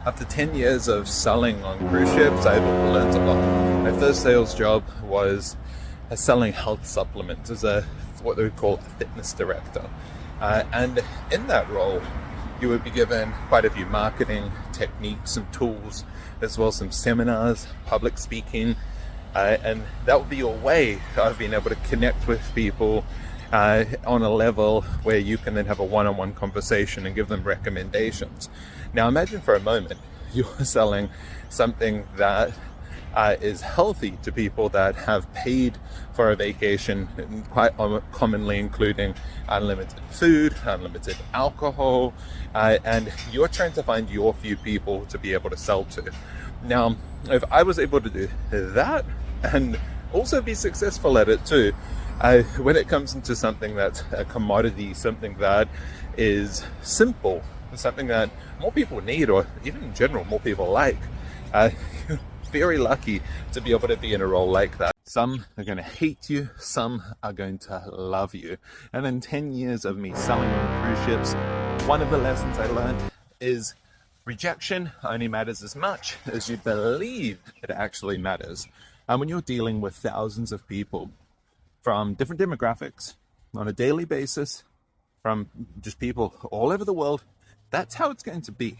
After 10 years of selling on cruise ships, I've learned a lot. My first sales job was selling health supplements as what they would call a fitness director. And in that role, you would be given quite a few marketing techniques and tools, as well as some seminars, public speaking, and that would be your way of being able to connect with people on a level where you can then have a one-on-one conversation and give them recommendations. Now imagine for a moment you're selling something that is healthy to people that have paid for a vacation, quite commonly including unlimited food, unlimited alcohol, and you're trying to find your few people to be able to sell to. Now, if I was able to do that and also be successful at it too, when it comes into something that's a commodity, something that is simple, something that more people need, or even in general more people like, you're very lucky to be able to be in a role like that. Some are going to hate you, some are going to love you. And in 10 years of me selling on cruise ships, one of the lessons I learned is rejection only matters as much as you believe it actually matters. And when you're dealing with thousands of people from different demographics on a daily basis, from just people all over the world, that's how it's going to be.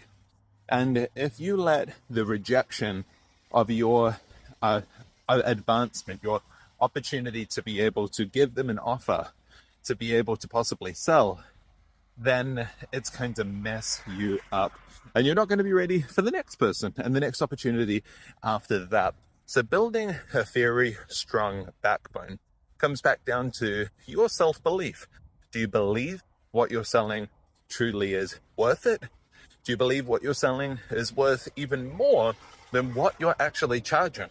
And if you let the rejection of your advancement, your opportunity to be able to give them an offer, to be able to possibly sell, then it's going to mess you up. And you're not going to be ready for the next person and the next opportunity after that. So building a very strong backbone comes back down to your self-belief. Do you believe what you're selling truly is worth it? Do you believe what you're selling is worth even more than what you're actually charging?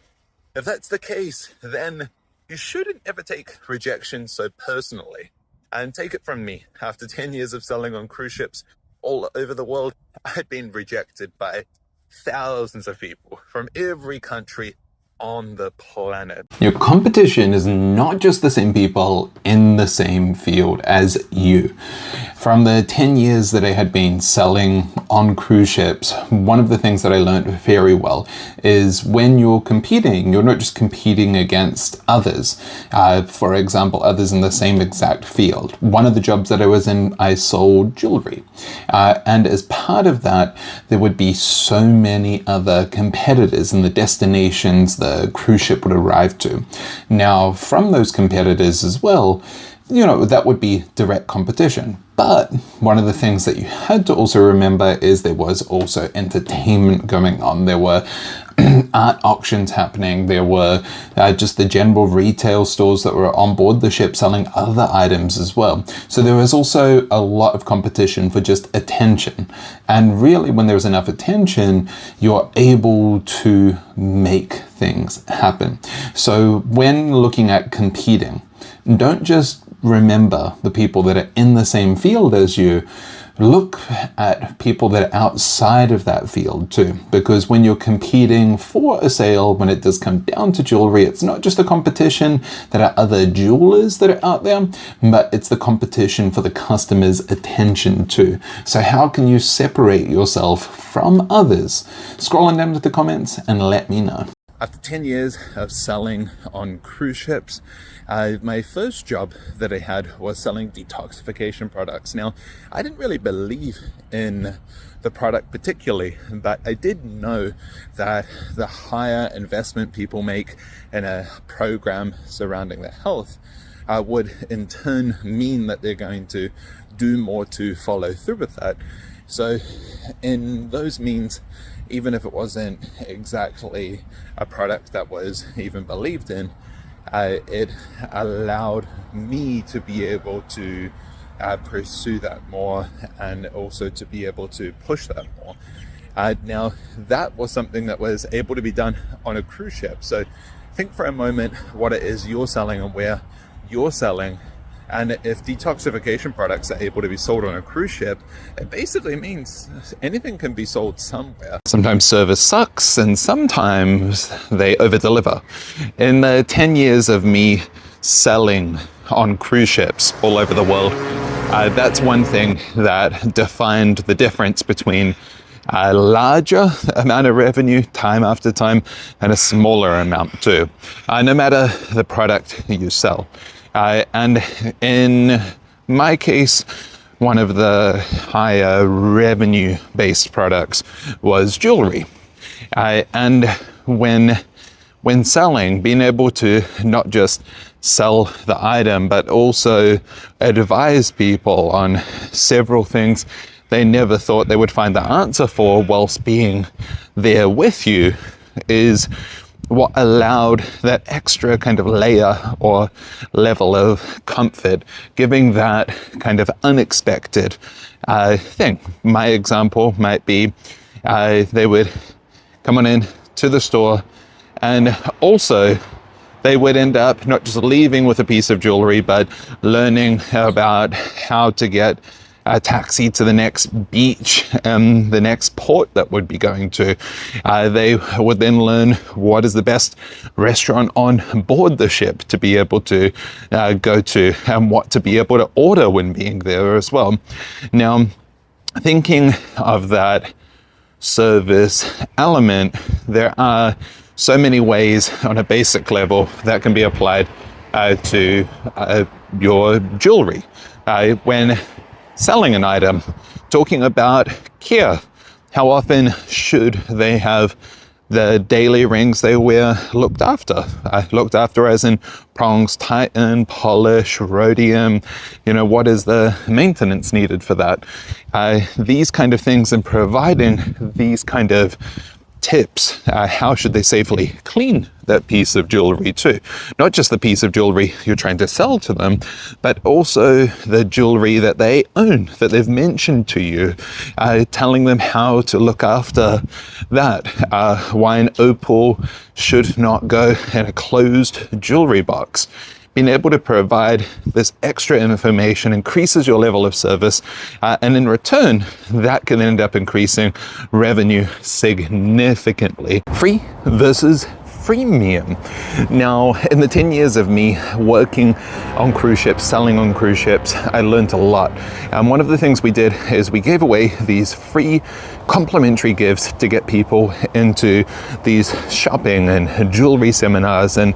If that's the case, then you shouldn't ever take rejection so personally. And take it from me, after 10 years of selling on cruise ships all over the world, I've been rejected by thousands of people from every country on the planet. Your competition is not just the same people in the same field as you. From the 10 years that I had been selling on cruise ships, one of the things that I learned very well is when you're competing, you're not just competing against others. For example, others in the same exact field. One of the jobs that I was in, I sold jewelry. And as part of that, there would be so many other competitors in the destinations the cruise ship would arrive to. Now, from those competitors as well, that would be direct competition. But one of the things that you had to also remember is there was also entertainment going on. There were art auctions happening. There were just the general retail stores that were on board the ship selling other items as well. So there was also a lot of competition for just attention. And really, when there's enough attention, you're able to make things happen. So when looking at competing, don't just remember the people that are in the same field as you. Look at people that are outside of that field too, because when you're competing for a sale, when it does come down to jewelry, it's not just a competition that are other jewelers that are out there, but it's the competition for the customer's attention too. So how can you separate yourself from others? Scroll on down to the comments and let me know. After 10 years of selling on cruise ships, my first job that I had was selling detoxification products. Now, I didn't really believe in the product particularly, but I did know that the higher investment people make in a program surrounding their health would in turn mean that they're going to do more to follow through with that. So in those means, even if it wasn't exactly a product that was even believed in, it allowed me to be able to pursue that more and also to be able to push that more. Now, that was something that was able to be done on a cruise ship. So think for a moment what it is you're selling and where you're selling. And if detoxification products are able to be sold on a cruise ship, it basically means anything can be sold somewhere. Sometimes service sucks and sometimes they over-deliver. In the 10 years of me selling on cruise ships all over the world, that's one thing that defined the difference between a larger amount of revenue time after time and a smaller amount too, no matter the product you sell. And in my case, one of the higher revenue based products was jewelry. And when selling, being able to not just sell the item, but also advise people on several things they never thought they would find the answer for whilst being there with you, is what allowed that extra kind of layer or level of comfort, giving that kind of unexpected thing. My example might be they would come on in to the store, and also they would end up not just leaving with a piece of jewelry, but learning about how to get a taxi to the next beach, the next port that would be going to. They would then learn what is the best restaurant on board the ship to be able to go to, and what to be able to order when being there as well. Now, thinking of that service element, there are so many ways on a basic level that can be applied to your jewelry. When selling an item, talking about care, how often should they have the daily rings they wear looked after? Looked after as in prongs tighten, polish, rhodium, what is the maintenance needed for that? These kind of things, and providing these kind of tips, how should they safely clean that piece of jewelry too? Not just the piece of jewelry you're trying to sell to them, but also the jewelry that they own, that they've mentioned to you, telling them how to look after that. Why an opal should not go in a closed jewelry box. Being able to provide this extra information increases your level of service, and in return, that can end up increasing revenue significantly. Free versus freemium. Now, in the 10 years of me working on cruise ships, selling on cruise ships, I learned a lot. And one of the things we did is we gave away these free complimentary gifts to get people into these shopping and jewelry seminars and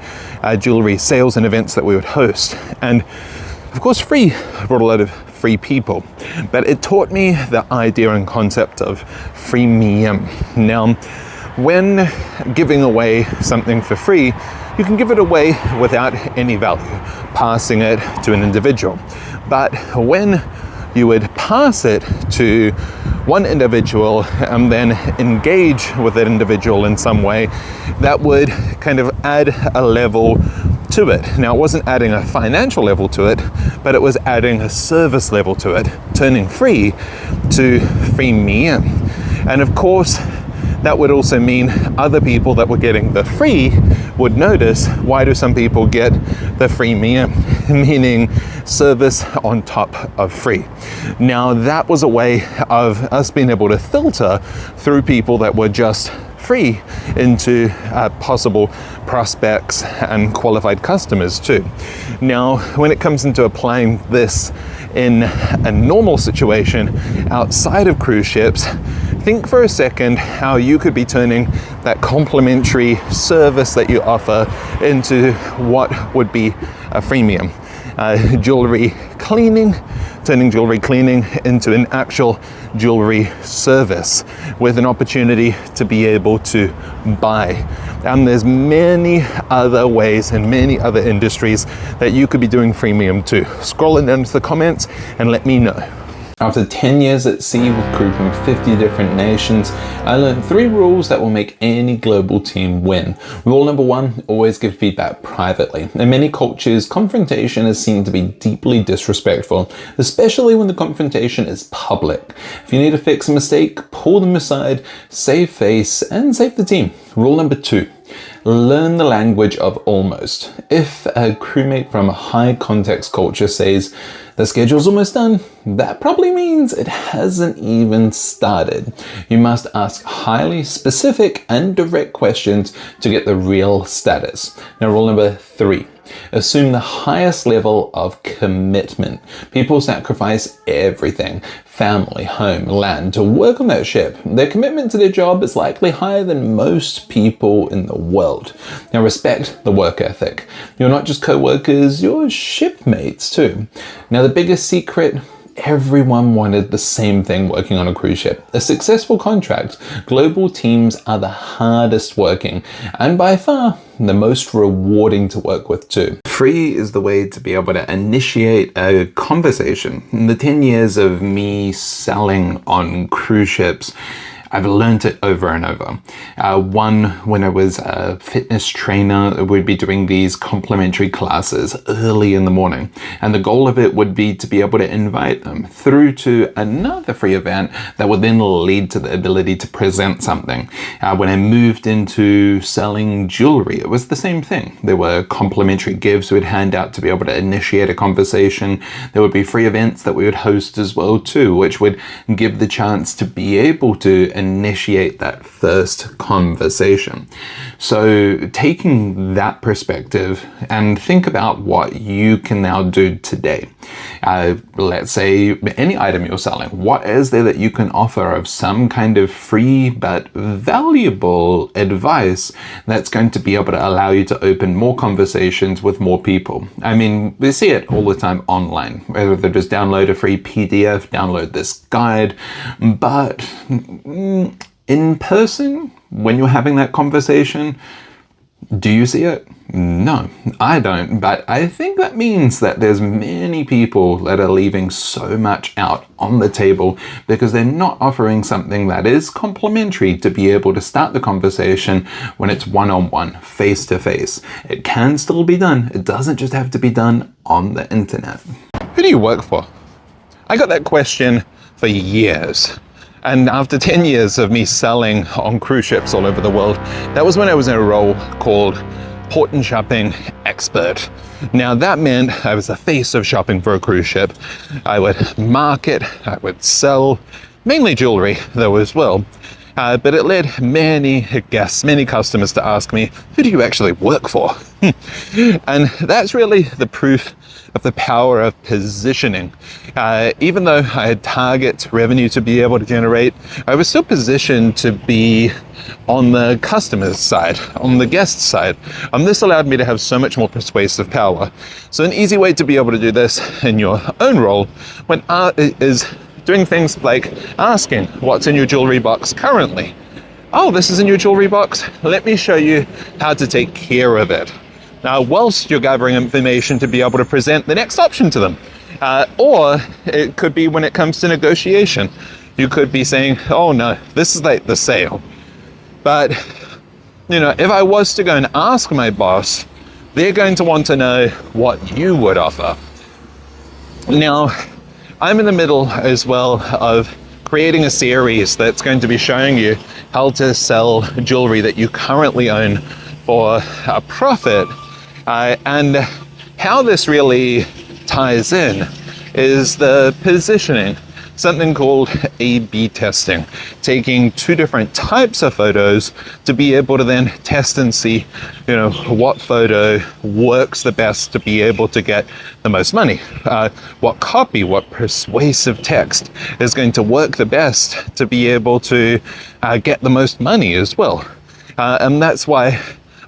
jewelry sales and events that we would host. And of course, free brought a lot of free people, but it taught me the idea and concept of freemium. Now, when giving away something for free, you can give it away without any value, passing it to an individual. But when you would pass it to one individual and then engage with that individual in some way, that would kind of add a level to it. Now, it wasn't adding a financial level to it, but it was adding a service level to it, turning free to freemium. And of course, that would also mean other people that were getting the free would notice, why do some people get the freemium? Meaning service on top of free. Now, that was a way of us being able to filter through people that were just free into possible prospects and qualified customers too. Now, when it comes into applying this in a normal situation outside of cruise ships, think for a second how you could be turning that complimentary service that you offer into what would be a freemium. Jewelry cleaning, turning jewelry cleaning into an actual jewelry service with an opportunity to be able to buy. And there's many other ways and many other industries that you could be doing freemium too. Scroll it down to the comments and let me know. After 10 years at sea with crew from 50 different nations, I learned 3 rules that will make any global team win. Rule number 1, always give feedback privately. In many cultures, confrontation is seen to be deeply disrespectful, especially when the confrontation is public. If you need to fix a mistake, pull them aside, save face, and save the team. Rule number 2, learn the language of almost. If a crewmate from a high context culture says, the schedule's almost done, that probably means it hasn't even started. You must ask highly specific and direct questions to get the real status. Now, rule number 3, assume the highest level of commitment. People sacrifice everything, family, home, land, to work on that ship. Their commitment to their job is likely higher than most people in the world. Now, respect the work ethic. You're not just co-workers, you're shipmates too. Now, the biggest secret: everyone wanted the same thing working on a cruise ship, a successful contract. Global teams are the hardest working and by far the most rewarding to work with too. Free is the way to be able to initiate a conversation. In the 10 years of me selling on cruise ships, I've learned it over and over. One, when I was a fitness trainer, we'd be doing these complimentary classes early in the morning. And the goal of it would be to be able to invite them through to another free event that would then lead to the ability to present something. When I moved into selling jewelry, it was the same thing. There were complimentary gifts we'd hand out to be able to initiate a conversation. There would be free events that we would host as well too, which would give the chance to be able to initiate that first conversation. So taking that perspective and think about what you can now do today. Let's say any item you're selling, what is there that you can offer of some kind of free but valuable advice that's going to be able to allow you to open more conversations with more people? I mean, we see it all the time online, whether they just download a free PDF, download this guide, but in person, when you're having that conversation, do you see it? No, I don't, but I think that means that there's many people that are leaving so much out on the table because they're not offering something that is complimentary to be able to start the conversation when it's one-on-one, face-to-face. It can still be done. It doesn't just have to be done on the internet. Who do you work for? I got that question for years. And after 10 years of me selling on cruise ships all over the world, that was when I was in a role called port and shopping expert. Now that meant I was the face of shopping for a cruise ship. I would market, I would sell, mainly jewelry though as well. But it led many guests, many customers to ask me, who do you actually work for? And that's really the proof of the power of positioning. Even though I had target revenue to be able to generate, I was still positioned to be on the customer's side, on the guest side. This allowed me to have so much more persuasive power. So an easy way to be able to do this in your own role is doing things like asking, what's in your jewelry box currently? Oh, this is in your jewelry box? Let me show you how to take care of it. Now, whilst you're gathering information to be able to present the next option to them. Or it could be when it comes to negotiation. You could be saying, oh no, this is like the sale. But, you know, if I was to go and ask my boss, they're going to want to know what you would offer. Now, I'm in the middle as well of creating a series that's going to be showing you how to sell jewelry that you currently own for a profit. And how this really ties in is the positioning, something called A/B testing, taking two different types of photos to be able to then test and see, you know, what photo works the best to be able to get the most money. What copy, what persuasive text is going to work the best to be able to get the most money as well. And that's why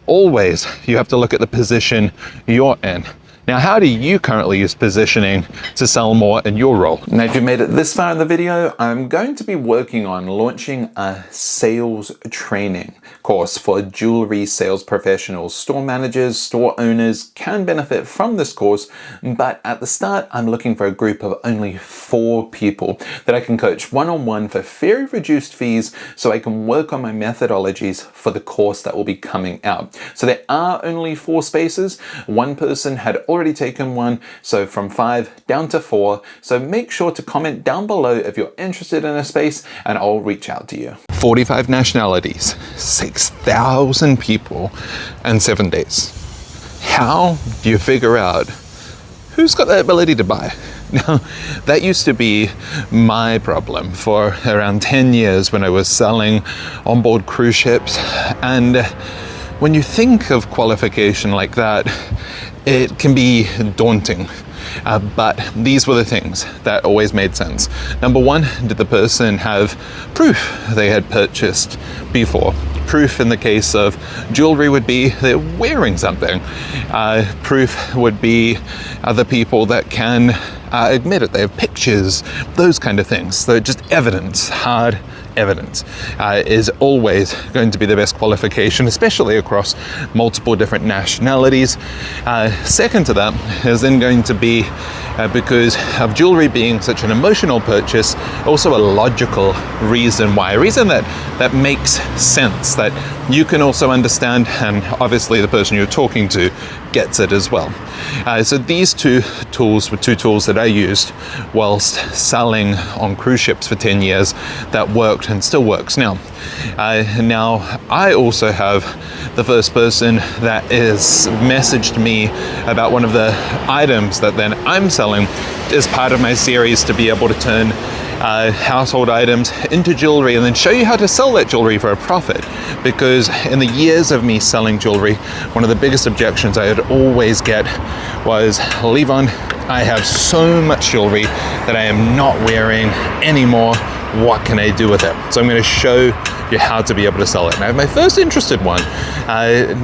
always you have to look at the position you're in. Now, how do you currently use positioning to sell more in your role? Now, if you made it this far in the video, I'm going to be working on launching a sales training course for jewelry sales professionals. Store managers, store owners can benefit from this course, but at the start, I'm looking for a group of only 4 people that I can coach one-on-one for very reduced fees so I can work on my methodologies for the course that will be coming out. So there are only 4 spaces. One person had already taken one, so from 5 down to 4. So make sure to comment down below if you're interested in a space and I'll reach out to you. 45 nationalities, 6,000 people, and 7 days. How do you figure out who's got the ability to buy? Now, that used to be my problem for around 10 years when I was selling onboard cruise ships. And when you think of qualification like that, it can be daunting. But these were the things that always made sense. Number one, did the person have proof they had purchased before? Proof in the case of jewelry would be they're wearing something. Proof would be other people that can admit it. They have pictures, those kind of things. So just evidence, hard evidence is always going to be the best qualification, especially across multiple different nationalities. Second to that is then going to be, because of jewelry being such an emotional purchase, also a logical reason why, a reason that makes sense, that you can also understand, and obviously the person you're talking to gets it as well. So these two tools were two tools that I used whilst selling on cruise ships for 10 years that worked and still works now. Now, I also have the first person that is messaged me about one of the items that then I'm selling as part of my series to be able to turn household items into jewelry and then show you how to sell that jewelry for a profit. Because in the years of me selling jewelry, one of the biggest objections I would always get was, Levon, I have so much jewelry that I am not wearing anymore. What can I do with it? So I'm going to show you how to be able to sell it. Now, my first interested one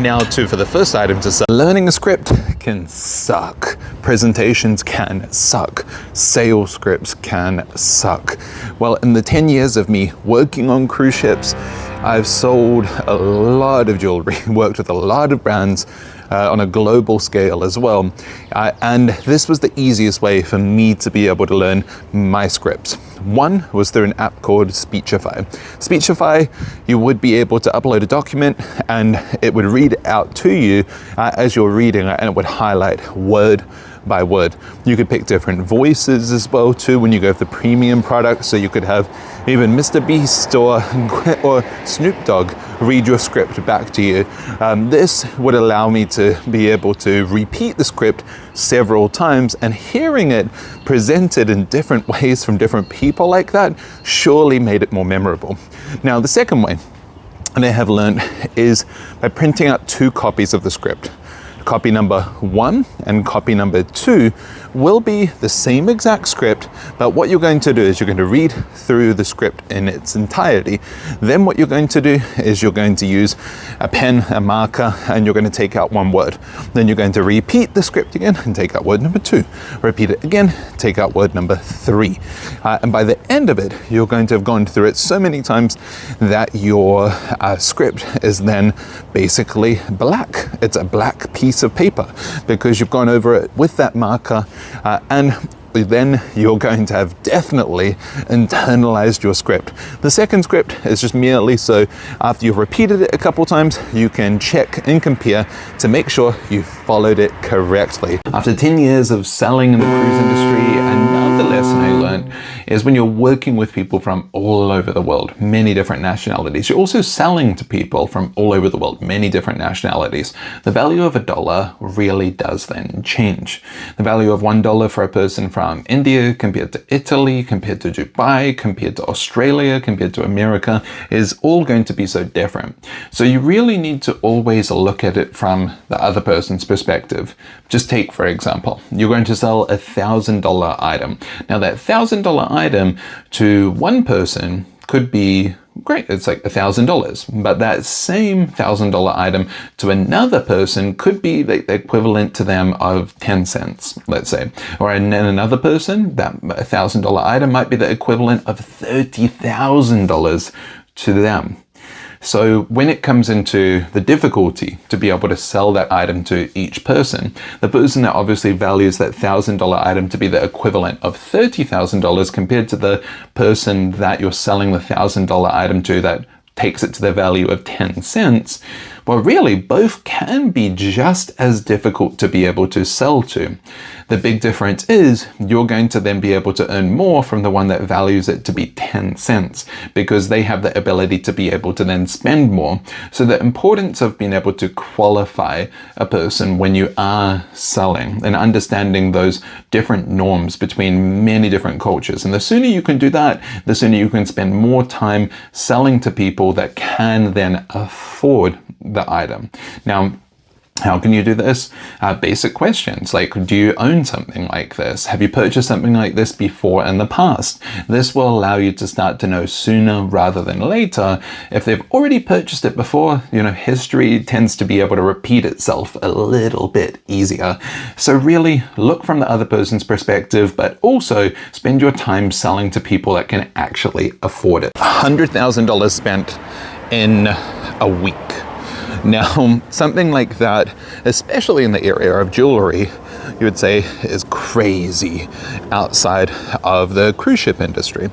now too for the first item to sell. Learning a script can suck. Presentations can suck. Sales scripts can suck. Well, in the 10 years of me working on cruise ships, I've sold a lot of jewelry, worked with a lot of brands on a global scale as well. And this was the easiest way for me to be able to learn my scripts. One was through an app called Speechify. Speechify, you would be able to upload a document and it would read out to you as you're reading it, and it would highlight word by word. You could pick different voices as well too when you go for the premium product, so you could have even Mr. Beast or Snoop Dogg read your script back to you. This would allow me to be able to repeat the script several times, and hearing it presented in different ways from different people like that surely made it more memorable. Now, the second way that I have learned is by printing out 2 copies of the script. Copy number 1 and copy number 2 will be the same exact script, but what you're going to do is you're going to read through the script in its entirety. Then what you're going to do is you're going to use a pen, a marker, and you're going to take out 1 word. Then you're going to repeat the script again and take out word number 2. Repeat it again, take out word number 3. And by the end of it, you're going to have gone through it so many times that your script is then basically black. It's a black piece of paper because you've gone over it with that marker, and then you're going to have definitely internalized your script. The second script is just merely so after you've repeated it a couple times, you can check and compare to make sure you followed it correctly. After 10 years of selling in the cruise industry, another lesson I learned is when you're working with people from all over the world, many different nationalities, you're also selling to people from all over the world, many different nationalities. The value of $1 really does then change. The value of $1 for a person from India compared to Italy, compared to Dubai, compared to Australia, compared to America is all going to be so different. So you really need to always look at it from the other person's perspective. Just take, for example, you're going to sell a $1,000 item. Now that $1,000 item to one person could be great, it's like $1,000, but that same $1,000 item to another person could be the equivalent to them of 10 cents, let's say. Or in another person, that $1,000 item might be the equivalent of $30,000 to them. So when it comes into the difficulty to be able to sell that item to each person, the person that obviously values that $1,000 item to be the equivalent of $30,000 compared to the person that you're selling the $1,000 item to that takes it to the value of 10 cents, well, really, both can be just as difficult to be able to sell to. The big difference is you're going to then be able to earn more from the one that values it to be 10 cents because they have the ability to be able to then spend more. So the importance of being able to qualify a person when you are selling and understanding those different norms between many different cultures. And the sooner you can do that, the sooner you can spend more time selling to people that can then afford the item. Now, How can you do this? Basic questions like, do you own something like this? Have you purchased something like this before in the past? This will allow you to start to know sooner rather than later. If they've already purchased it before, history tends to be able to repeat itself a little bit easier. So really look from the other person's perspective, but also spend your time selling to people that can actually afford it. $100,000 spent in a week. Now, something like that, especially in the area of jewelry, you would say is crazy outside of the cruise ship industry.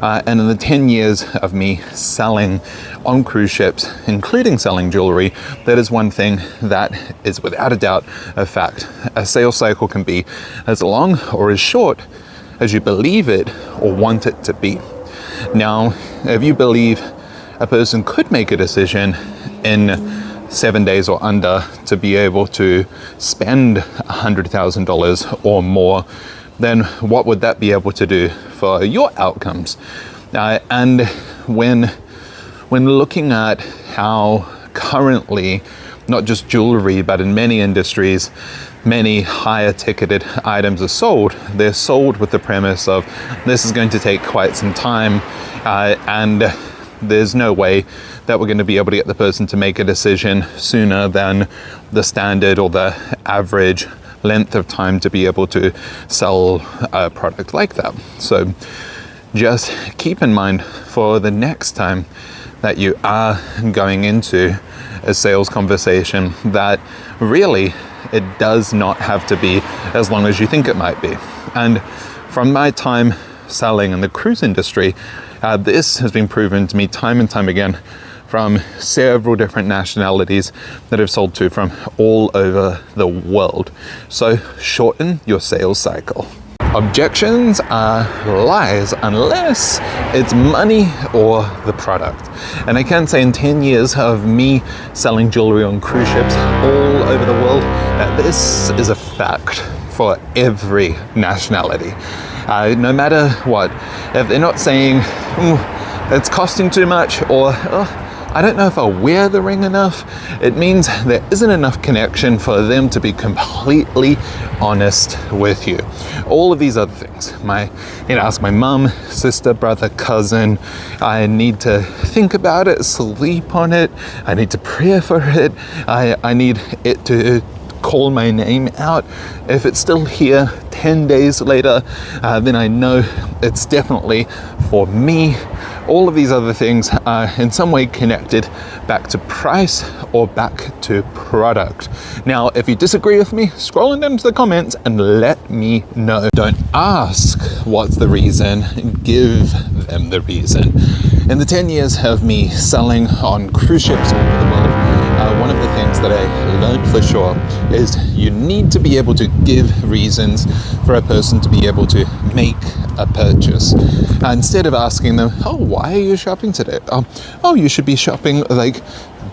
And in the 10 years of me selling on cruise ships, including selling jewelry, that is one thing that is without a doubt a fact. A sales cycle can be as long or as short as you believe it or want it to be. Now, if you believe a person could make a decision in 7 days or under to be able to spend $100,000 or more, then what would that be able to do for your outcomes? And when looking at how currently, not just jewelry, but in many industries, many higher ticketed items are sold, they're sold with the premise of this is going to take quite some time, and there's no way that we're going to be able to get the person to make a decision sooner than the standard or the average length of time to be able to sell a product like that. So just keep in mind for the next time that you are going into a sales conversation that really it does not have to be as long as you think it might be. And from my time selling in the cruise industry, this has been proven to me time and time again from several different nationalities that I've sold to from all over the world. So shorten your sales cycle. Objections are lies unless it's money or the product. And I can say in 10 years of me selling jewelry on cruise ships all over the world, that this is a fact for every nationality. No matter what, if they're not saying, it's costing too much, or I don't know if I'll wear the ring enough, it means there isn't enough connection for them to be completely honest with you. All of these other things, ask my mum, sister, brother, cousin, I need to think about it, sleep on it, I need to pray for it, I need it to call my name out. If it's still here 10 days later, then I know it's definitely for me. All of these other things are in some way connected back to price or back to product. Now, if you disagree with me, scroll into the comments and let me know. Don't ask what's the reason, give them the reason. In the 10 years of me selling on cruise ships all over the world, one of the things that I learned for sure is you need to be able to give reasons for a person to be able to make a purchase. Instead of asking them, why are you shopping today? You should be shopping,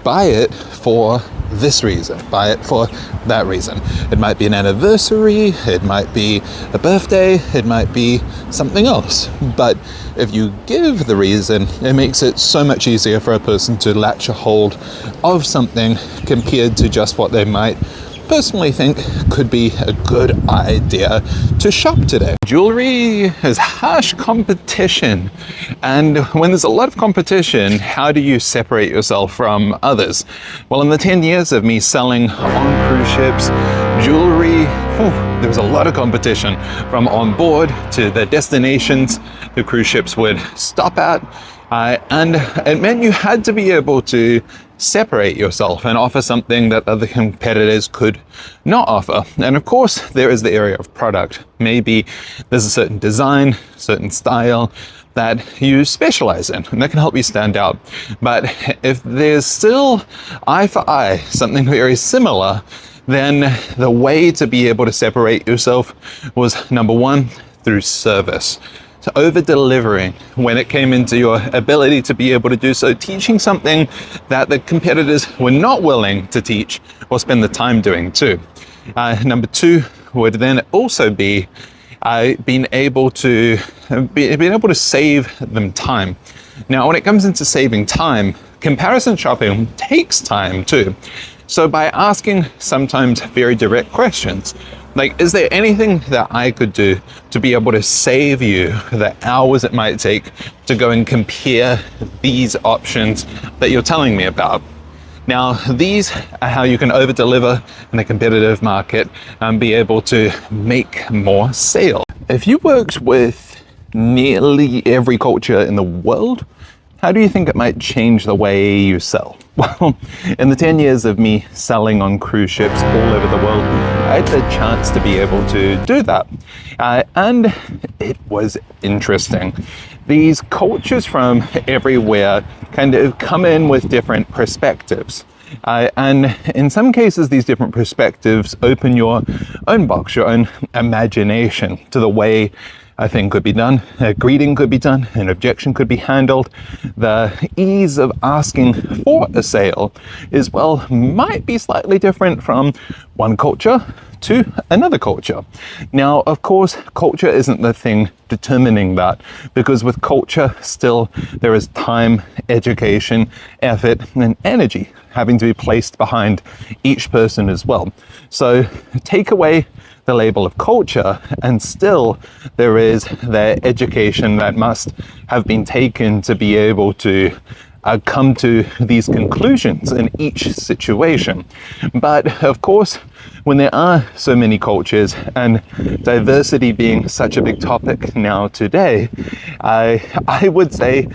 buy it for this reason, buy it for that reason. It might be an anniversary, it might be a birthday, it might be something else. But if you give the reason, it makes it so much easier for a person to latch a hold of something compared to just what they might personally think could be a good idea to shop today. Jewelry is harsh competition, and when there's a lot of competition, how do you separate yourself from others? Well, in the 10 years of me selling on cruise ships, jewelry, there was a lot of competition from on board to the destinations the cruise ships would stop at, and it meant you had to be able to separate yourself and offer something that other competitors could not offer. And of course, there is the area of product. Maybe there's a certain design, certain style that you specialize in, and that can help you stand out. But if there's still eye for eye, something very similar, then the way to be able to separate yourself was, number one, through service. So over-delivering when it came into your ability to be able to do so, teaching something that the competitors were not willing to teach or spend the time doing too. Number two would then also be being able to save them time. Now, when it comes into saving time, comparison shopping takes time too. So by asking sometimes very direct questions, like, is there anything that I could do to be able to save you the hours it might take to go and compare these options that you're telling me about? Now, these are how you can over-deliver in a competitive market and be able to make more sales. If you worked with nearly every culture in the world, how do you think it might change the way you sell? Well, in the 10 years of me selling on cruise ships all over the world, I had the chance to be able to do that. And it was interesting. These cultures from everywhere kind of come in with different perspectives. And in some cases, these different perspectives open your own box, your own imagination to the way a thing could be done, a greeting could be done, an objection could be handled. The ease of asking for a sale is, well, might be slightly different from one culture to another culture. Now, of course, culture isn't the thing determining that, because with culture, still there is time, education, effort, and energy having to be placed behind each person as well. So take away the label of culture, and still there is the education that must have been taken to be able to come to these conclusions in each situation. But of course, when there are so many cultures and diversity being such a big topic now today, I would say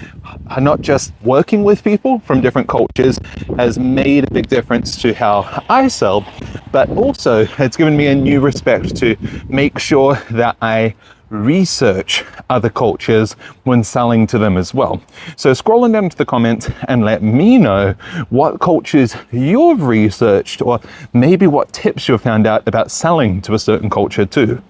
not just working with people from different cultures has made a big difference to how I sell, but also it's given me a new respect to make sure that I research other cultures when selling to them as well. So scroll on down to the comments and let me know what cultures you've researched, or maybe what tips you've found out about selling to a certain culture too.